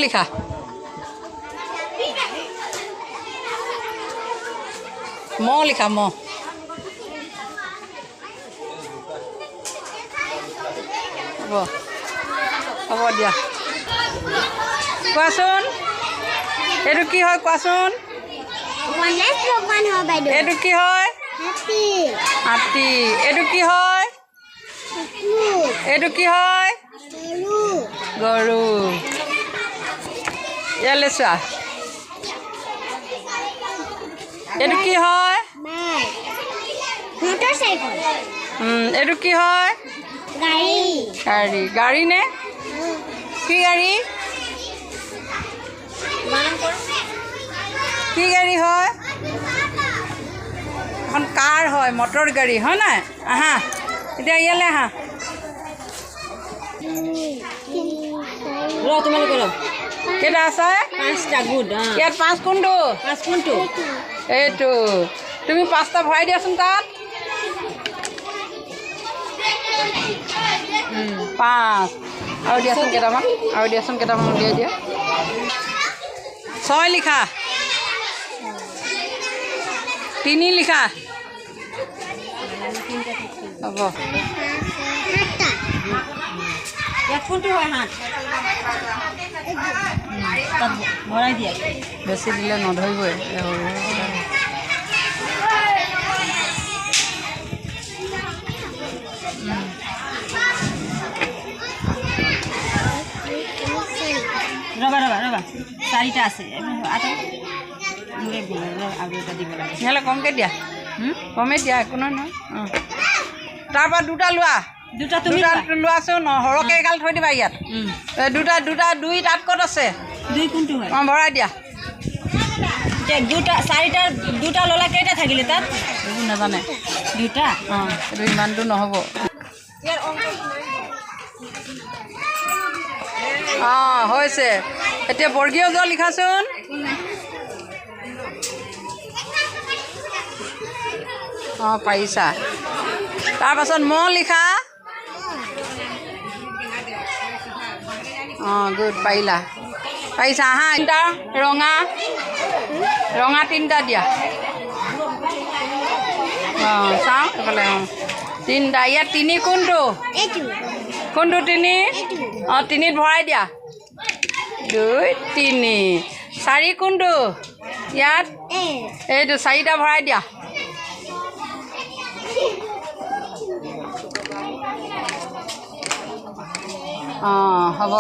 লিখা ম লিখা ম হ'ব হ'ব দিয়া কোৱাচোন এইটো কি হয় কোৱাচোন এইটো কি হয় হাতী এইটো কি হয় এইটো কি হয় গৰু ইয়ালৈ চোৱা এইটো কি হয় এইটো কি হয় গাড়ী গাড়ী নে কি গাড়ী কি গাড়ী হয় এখন কাৰ হয় মটৰ গাড়ী হয় নাই আহা এতিয়া ইয়ালৈ আহা তোমালোকে কেইটা আছে 5টা গুড ইয়াত 5 কোনটো এইটো তুমি 5টা ভৰাই দিয়াচোন তাত 5 আৰু দিয়াচোন কেইটামান উলিয়াই দিয়া 6 লিখা 3 লিখা হ'ব ইয়াত কোনটো হয় হাত তাত ভৰাই দিয়া বেছি দিলে নধৰিবই ৰবা 4টা আছে নহ'লে কমকৈ দিয়া কমেই দিয়া একো নহয় তাৰপৰা 2টা লোৱা তুমি লোৱাচোন সৰহকৈ এগাল থৈ দিবা ইয়াত 2 তাত ক'ত আছে 2 কোনটো হয় ভৰাই দিয়া 2টা ল'লা কেইটা থাকিলে তাত এইবোৰ নাজানে 2টা এইটো ইমানটো নহ'ব হৈছে এতিয়া বৰ্গীয় জ লিখাচোন পাৰিছা তাৰপাছত ম লিখা গুড পাৰিছা আহা 3টা ৰঙা 3টা দিয়া চাওঁ এইফালে 3টা ইয়াত 3 কোনটো 3ত ভৰাই দিয়া 2 3 4 কোনটো ইয়াত এইটো 4টা ভৰাই দিয়া হ'ব